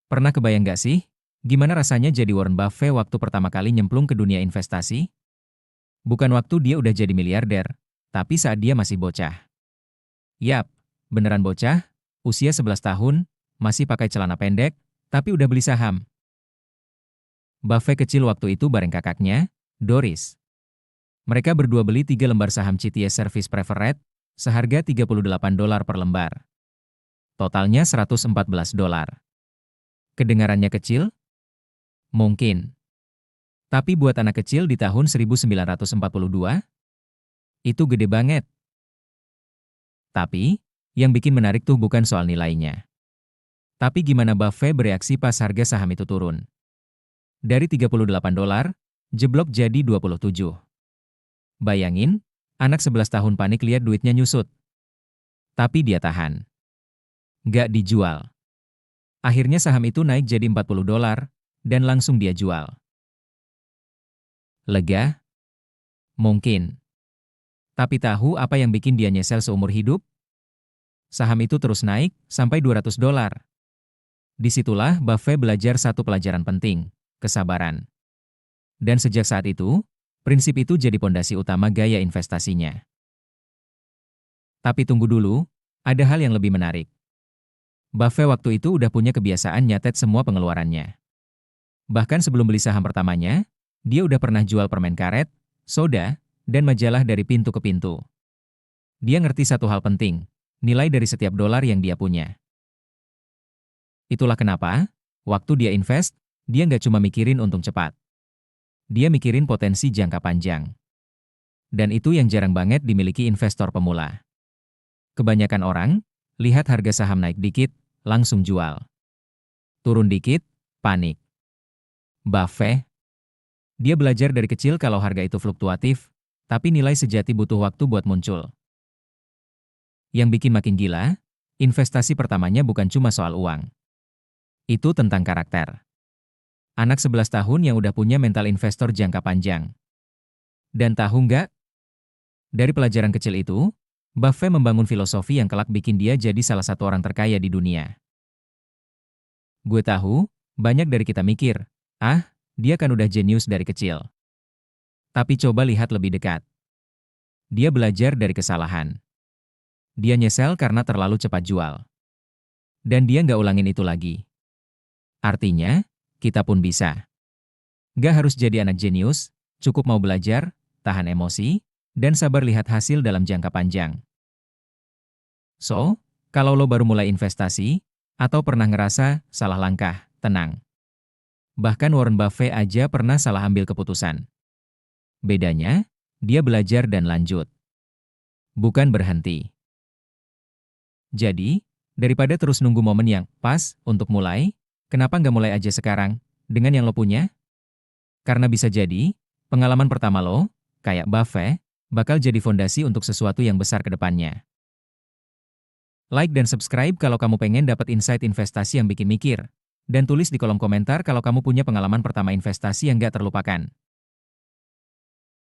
Pernah kebayang nggak sih, gimana rasanya jadi Warren Buffett waktu pertama kali nyemplung ke dunia investasi? Bukan waktu dia udah jadi miliarder, tapi saat dia masih bocah. Yap, beneran bocah, usia 11 tahun, masih pakai celana pendek, tapi udah beli saham. Buffett kecil waktu itu bareng kakaknya, Doris. Mereka berdua beli 3 lembar saham CTS Service Preferred, seharga $38 per lembar. Totalnya $114. Kedengarannya kecil? Mungkin. Tapi buat anak kecil di tahun 1942, itu gede banget. Tapi, yang bikin menarik tuh bukan soal nilainya. Tapi gimana Buffett bereaksi pas harga saham itu turun. Dari $38, jeblok jadi 27. Bayangin, anak 11 tahun panik lihat duitnya nyusut. Tapi dia tahan. Gak dijual. Akhirnya saham itu naik jadi $40, dan langsung dia jual. Lega? Mungkin. Tapi tahu apa yang bikin dia nyesel seumur hidup? Saham itu terus naik, sampai $200. Disitulah Buffett belajar satu pelajaran penting, kesabaran. Dan sejak saat itu, prinsip itu jadi pondasi utama gaya investasinya. Tapi tunggu dulu, ada hal yang lebih menarik. Buffett waktu itu udah punya kebiasaan nyatet semua pengeluarannya. Bahkan sebelum beli saham pertamanya, dia udah pernah jual permen karet, soda, dan majalah dari pintu ke pintu. Dia ngerti satu hal penting, nilai dari setiap dolar yang dia punya. Itulah kenapa, waktu dia invest, dia nggak cuma mikirin untung cepat. Dia mikirin potensi jangka panjang. Dan itu yang jarang banget dimiliki investor pemula. Kebanyakan orang, lihat harga saham naik dikit, langsung jual. Turun dikit, panik. Buffett, dia belajar dari kecil kalau harga itu fluktuatif, tapi nilai sejati butuh waktu buat muncul. Yang bikin makin gila, investasi pertamanya bukan cuma soal uang. Itu tentang karakter. Anak 11 tahun yang udah punya mental investor jangka panjang. Dan tahu nggak? Dari pelajaran kecil itu, Buffett membangun filosofi yang kelak bikin dia jadi salah satu orang terkaya di dunia. Gue tahu, banyak dari kita mikir, dia kan udah jenius dari kecil. Tapi coba lihat lebih dekat. Dia belajar dari kesalahan. Dia nyesel karena terlalu cepat jual. Dan dia nggak ulangin itu lagi. Artinya, kita pun bisa. Gak harus jadi anak jenius, cukup mau belajar, tahan emosi, dan sabar lihat hasil dalam jangka panjang. So, kalau lo baru mulai investasi, atau pernah ngerasa salah langkah, tenang. Bahkan Warren Buffett aja pernah salah ambil keputusan. Bedanya, dia belajar dan lanjut. Bukan berhenti. Jadi, daripada terus nunggu momen yang pas untuk mulai, kenapa nggak mulai aja sekarang, dengan yang lo punya? Karena bisa jadi, pengalaman pertama lo, kayak Buffett, bakal jadi fondasi untuk sesuatu yang besar ke depannya. Like dan subscribe kalau kamu pengen dapat insight investasi yang bikin mikir. Dan tulis di kolom komentar kalau kamu punya pengalaman pertama investasi yang nggak terlupakan.